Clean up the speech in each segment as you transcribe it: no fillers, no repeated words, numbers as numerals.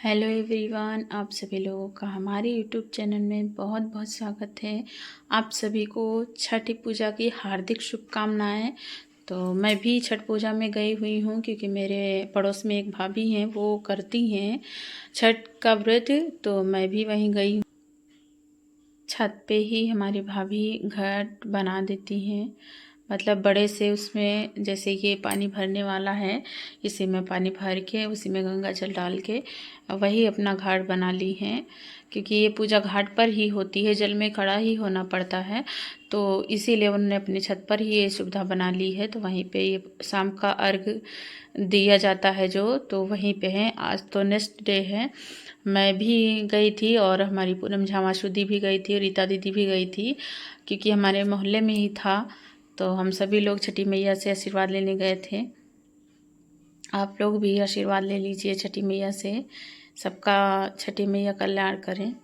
Hello everyone, आप सभी लोगों का हमारे यूट्यूब चैनल में बहुत बहुत स्वागत है। आप सभी को छठ पूजा की हार्दिक शुभकामनाएं। तो मैं भी छठ पूजा में गई हुई हूँ क्योंकि मेरे पड़ोस में एक भाभी हैं, वो करती हैं छठ का व्रत। तो मैं भी वहीं गई। छत पे ही हमारी भाभी घाट बना देती हैं, मतलब बड़े से उसमें, जैसे ये पानी भरने वाला है, इसी में पानी भर के उसी में गंगा जल डाल के वही अपना घाट बना ली हैं। क्योंकि ये पूजा घाट पर ही होती है, जल में खड़ा ही होना पड़ता है, तो इसीलिए उन्होंने अपनी छत पर ही ये सुविधा बना ली है। तो वहीं पे ये शाम का अर्घ दिया जाता है जो, तो वहीं पे है। आज तो नेक्स्ट डे है। मैं भी गई थी और हमारी पूनम झामाशु दी भी गई थी, रीता दीदी भी गई थी, क्योंकि हमारे मोहल्ले में ही था। तो हम सभी लोग छठी मैया से आशीर्वाद लेने गए थे। आप लोग भी आशीर्वाद ले लीजिए छठी मैया से, सबका छठी मैया कल्याण करें।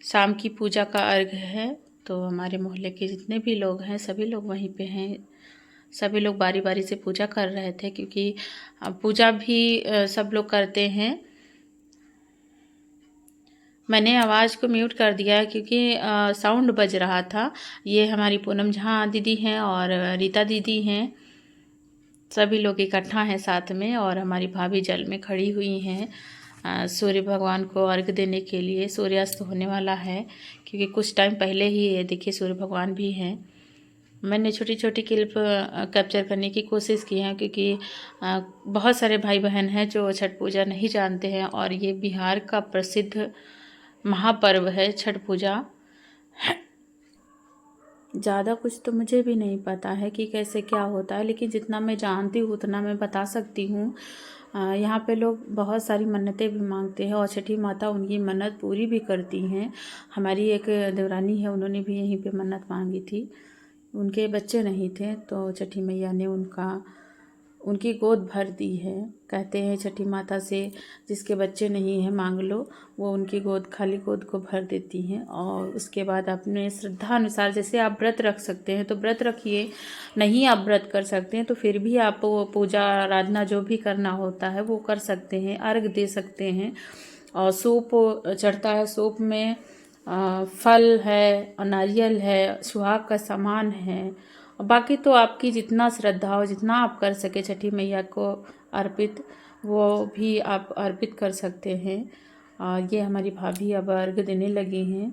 शाम की पूजा का अर्घ है, तो हमारे मोहल्ले के जितने भी लोग हैं सभी लोग वहीं पे हैं। सभी लोग बारी बारी से पूजा कर रहे थे, क्योंकि पूजा भी सब लोग करते हैं। मैंने आवाज़ को म्यूट कर दिया है क्योंकि साउंड बज रहा था। ये हमारी पूनम झा दीदी हैं और रीता दीदी हैं, सभी लोग इकट्ठा हैं साथ में। और हमारी भाभी जल में खड़ी हुई हैं सूर्य भगवान को अर्घ देने के लिए। सूर्यास्त होने वाला है, क्योंकि कुछ टाइम पहले ही ये देखिए सूर्य भगवान भी हैं। मैंने छोटी छोटी क्लिप कैप्चर करने की कोशिश की है, क्योंकि बहुत सारे भाई बहन हैं जो छठ पूजा नहीं जानते हैं, और ये बिहार का प्रसिद्ध महापर्व है छठ पूजा। ज़्यादा कुछ तो मुझे भी नहीं पता है कि कैसे क्या होता है, लेकिन जितना मैं जानती हूँ उतना मैं बता सकती हूँ। यहाँ पे लोग बहुत सारी मन्नतें भी मांगते हैं और छठी माता उनकी मन्नत पूरी भी करती हैं। हमारी एक देवरानी है, उन्होंने भी यहीं पे मन्नत मांगी थी। उनके बच्चे नहीं थे, तो छठी मैया ने उनकी गोद भर दी है। कहते हैं छठी माता से जिसके बच्चे नहीं हैं मांग लो, वो उनकी गोद, खाली गोद को भर देती हैं। और उसके बाद अपने श्रद्धा अनुसार, जैसे आप व्रत रख सकते हैं तो व्रत रखिए, नहीं आप व्रत कर सकते हैं तो फिर भी आप वो पूजा आराधना जो भी करना होता है वो कर सकते हैं, अर्घ दे सकते हैं। और सूप चढ़ता है, सूप में फल है और नारियल है, सुहाग का सामान है, और बाकी तो आपकी जितना श्रद्धा हो, जितना आप कर सके छठी मैया को अर्पित, वो भी आप अर्पित कर सकते हैं। और ये हमारी भाभी अब अर्घ देने लगी हैं,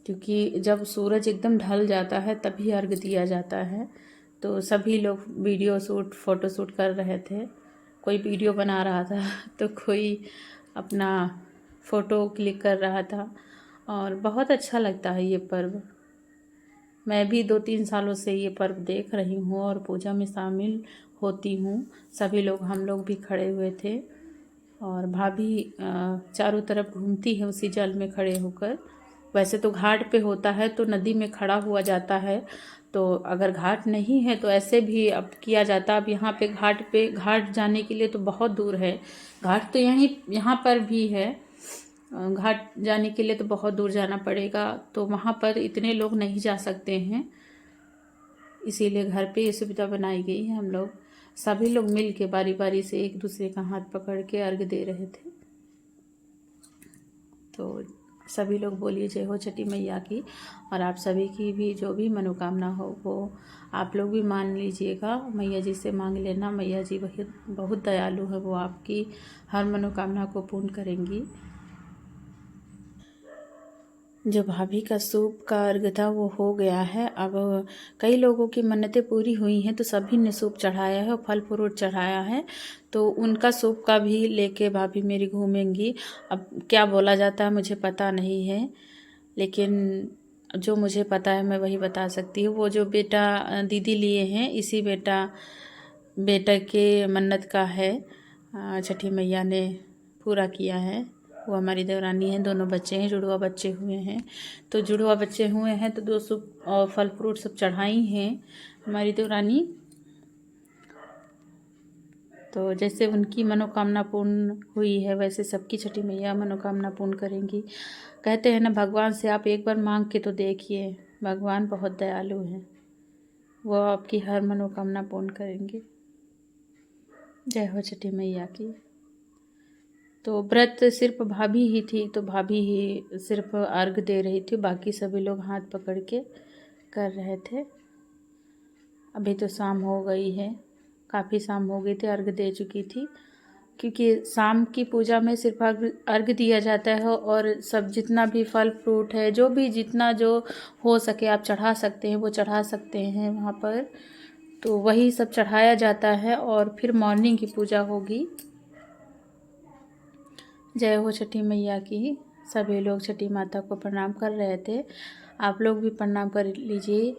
क्योंकि जब सूरज एकदम ढल जाता है तभी अर्घ दिया जाता है। तो सभी लोग वीडियो शूट, फ़ोटो शूट कर रहे थे। कोई वीडियो बना रहा था तो कोई अपना फ़ोटो क्लिक कर रहा था। और बहुत अच्छा लगता है ये पर्व। मैं भी 2-3 सालों से ये पर्व देख रही हूँ और पूजा में शामिल होती हूँ। सभी लोग, हम लोग भी खड़े हुए थे, और भाभी चारों तरफ घूमती है उसी जल में खड़े होकर। वैसे तो घाट पे होता है तो नदी में खड़ा हुआ जाता है, तो अगर घाट नहीं है तो ऐसे भी अब किया जाता। अब यहाँ पे घाट जाने के लिए तो बहुत दूर है। घाट तो यहाँ पर भी है, घाट जाने के लिए तो बहुत दूर जाना पड़ेगा, तो वहाँ पर इतने लोग नहीं जा सकते हैं। इसीलिए घर पे ये सुविधा बनाई गई है। हम लोग सभी लोग मिल के बारी बारी से एक दूसरे का हाथ पकड़ के अर्घ दे रहे थे। तो सभी लोग बोलिए जय हो छठी मैया की। और आप सभी की भी जो भी मनोकामना हो वो आप लोग भी मान लीजिएगा, मैया जी से मांग लेना। मैया जी बहुत बहुत दयालु है, वो आपकी हर मनोकामना को पूर्ण करेंगी। जो भाभी का सूप का अर्घ था वो हो गया है। अब कई लोगों की मन्नतें पूरी हुई हैं तो सभी ने सूप चढ़ाया है और फल फ्रूट चढ़ाया है, तो उनका सूप का भी लेके भाभी मेरी घूमेंगी। अब क्या बोला जाता है मुझे पता नहीं है, लेकिन जो मुझे पता है मैं वही बता सकती हूँ। वो जो बेटा दीदी लिए हैं, इसी बेटा के मन्नत का है, छठी मैया ने पूरा किया है। वो हमारी देवरानी है, दोनों बच्चे हैं, जुड़वा बच्चे हुए हैं। तो जुड़वा बच्चे हुए हैं तो 2 सूप और फल फ्रूट सब चढ़ाई हैं हमारी देवरानी। तो जैसे उनकी मनोकामना पूर्ण हुई है वैसे सबकी छठी मैया मनोकामना पूर्ण करेंगी। कहते हैं ना, भगवान से आप एक बार मांग के तो देखिए, भगवान बहुत दयालु हैं, वो आपकी हर मनोकामना पूर्ण करेंगे। जय हो छठी मैया की। तो व्रत सिर्फ भाभी ही थी, तो भाभी ही सिर्फ अर्घ दे रही थी, बाकी सभी लोग हाथ पकड़ के कर रहे थे। अभी तो शाम हो गई है, काफ़ी शाम हो गई थी, अर्घ दे चुकी थी, क्योंकि शाम की पूजा में सिर्फ अर्घ दिया जाता है और सब जितना भी फल फ्रूट है, जो भी जितना जो हो सके आप चढ़ा सकते हैं वो चढ़ा सकते हैं वहाँ पर, तो वही सब चढ़ाया जाता है और फिर मॉर्निंग की पूजा होगी। जय हो छठी मैया की। सभी लोग छठी माता को प्रणाम कर रहे थे, आप लोग भी प्रणाम कर लीजिए।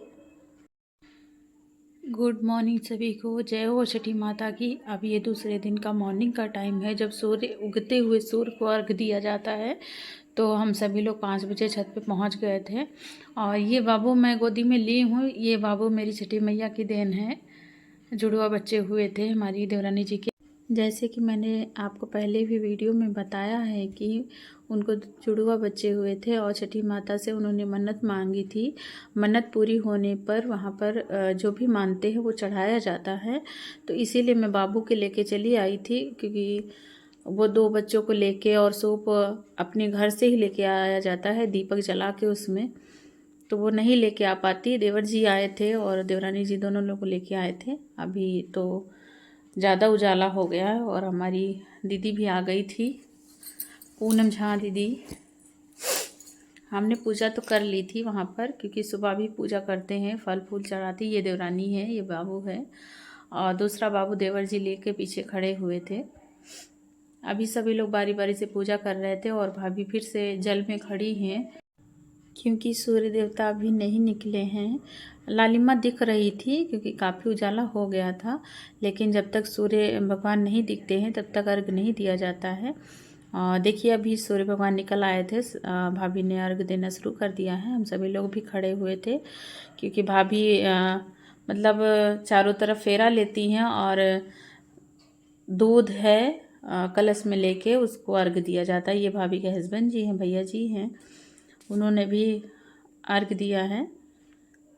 गुड मॉर्निंग सभी को, जय हो छठी माता की। अब ये दूसरे दिन का मॉर्निंग का टाइम है, जब सूर्य उगते हुए सूर्य को अर्घ दिया जाता है। तो हम सभी लोग 5 बजे छत पे पहुंच गए थे और ये बाबू मैं गोदी में ली हूँ, ये बाबू मेरी छठी मैया की देन है। जुड़वा बच्चे हुए थे हमारी देवरानी जी के। जैसे कि मैंने आपको पहले भी वीडियो में बताया है कि उनको जुड़वा बच्चे हुए थे और छठी माता से उन्होंने मन्नत मांगी थी। मन्नत पूरी होने पर वहाँ पर जो भी मानते हैं वो चढ़ाया जाता है। तो इसीलिए मैं बाबू के लेके चली आई थी, क्योंकि वो 2 बच्चों को लेके और सूप अपने घर से ही लेके आया जाता है दीपक जला के उसमें, तो वो नहीं लेके आ पाती। देवर जी आए थे और देवरानी जी दोनों लोग को लेके आए थे। अभी तो ज़्यादा उजाला हो गया है और हमारी दीदी भी आ गई थी, पूनम झा दीदी। हमने पूजा तो कर ली थी वहाँ पर, क्योंकि सुबह भी पूजा करते हैं, फल फूल चढ़ाती। ये देवरानी है, ये बाबू है और दूसरा बाबू देवर जी लेके पीछे खड़े हुए थे। अभी सभी लोग बारी बारी से पूजा कर रहे थे और भाभी फिर से जल में खड़ी हैं, क्योंकि सूर्य देवता अभी नहीं निकले हैं। लालिमा दिख रही थी क्योंकि काफ़ी उजाला हो गया था, लेकिन जब तक सूर्य भगवान नहीं दिखते हैं तब तक अर्घ नहीं दिया जाता है। देखिए अभी सूर्य भगवान निकल आए थे, भाभी ने अर्घ देना शुरू कर दिया है। हम सभी लोग भी खड़े हुए थे, क्योंकि भाभी मतलब चारों तरफ फेरा लेती हैं और दूध है कलश में लेके उसको अर्घ दिया जाता है। ये भाभी के हस्बैंड जी हैं, भैया जी हैं, उन्होंने भी अर्घ दिया है।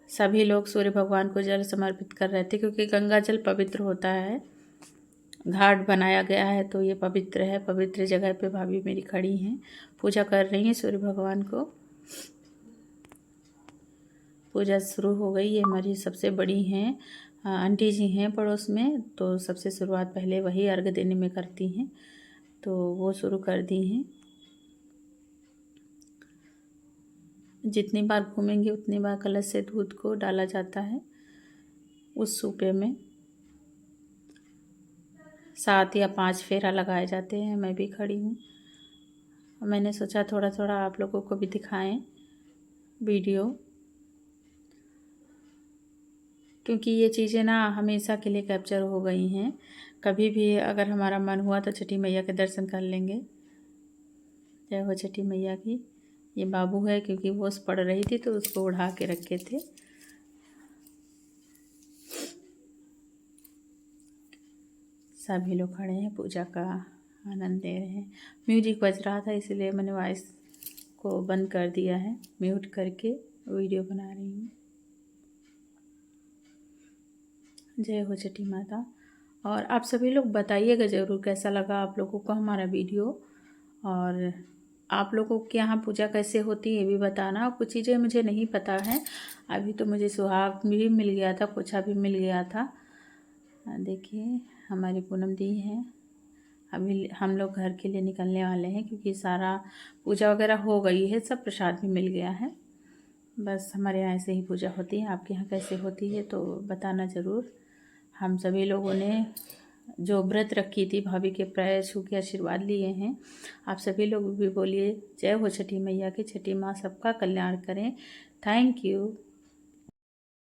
सभी लोग सूर्य भगवान को जल समर्पित कर रहे थे, क्योंकि गंगा जल पवित्र होता है, घाट बनाया गया है तो ये पवित्र है। पवित्र जगह पे भाभी मेरी खड़ी हैं, पूजा कर रही हैं सूर्य भगवान को। पूजा शुरू हो गई। ये हमारी सबसे बड़ी हैं, आंटी जी हैं पड़ोस में, तो सबसे शुरुआत पहले वही अर्घ देने में करती हैं, तो वो शुरू कर दी हैं। जितनी बार घूमेंगे उतनी बार कलश से दूध को डाला जाता है उस सूपे में। 7 या 5 फेरा लगाए जाते हैं। मैं भी खड़ी हूँ, मैंने सोचा थोड़ा थोड़ा आप लोगों को भी दिखाएं वीडियो, क्योंकि ये चीज़ें ना हमेशा के लिए कैप्चर हो गई हैं। कभी भी अगर हमारा मन हुआ तो छठी मैया के दर्शन कर लेंगे। जय हो छठी मैया की। ये बाबू है, क्योंकि वो पड़ रही थी तो उसको उड़ा के रखे थे। सभी लोग खड़े हैं, पूजा का आनंद ले रहे हैं। म्यूजिक बज रहा था इसलिए मैंने वॉइस को बंद कर दिया है, म्यूट करके वीडियो बना रही हूँ। जय हो छठी माता। और आप सभी लोग बताइएगा ज़रूर कैसा लगा आप लोगों को हमारा वीडियो, और आप लोगों के यहाँ पूजा कैसे होती है ये भी बताना। कुछ चीज़ें मुझे नहीं पता है, अभी तो मुझे सुहाग भी मिल गया था, पोछा भी मिल गया था। देखिए हमारी पूनम दी है। अभी हम लोग घर के लिए निकलने वाले हैं, क्योंकि सारा पूजा वगैरह हो गई है, सब प्रसाद भी मिल गया है। बस हमारे यहाँ ऐसे ही पूजा होती है, आपके यहाँ कैसे होती है तो बताना ज़रूर। हम सभी लोगों ने जो व्रत रखी थी भाभी के पैर छू के आशीर्वाद लिए हैं। आप सभी लोग भी बोलिए जय हो छठी मैया की। छठी माँ सबका कल्याण करें। Thank you.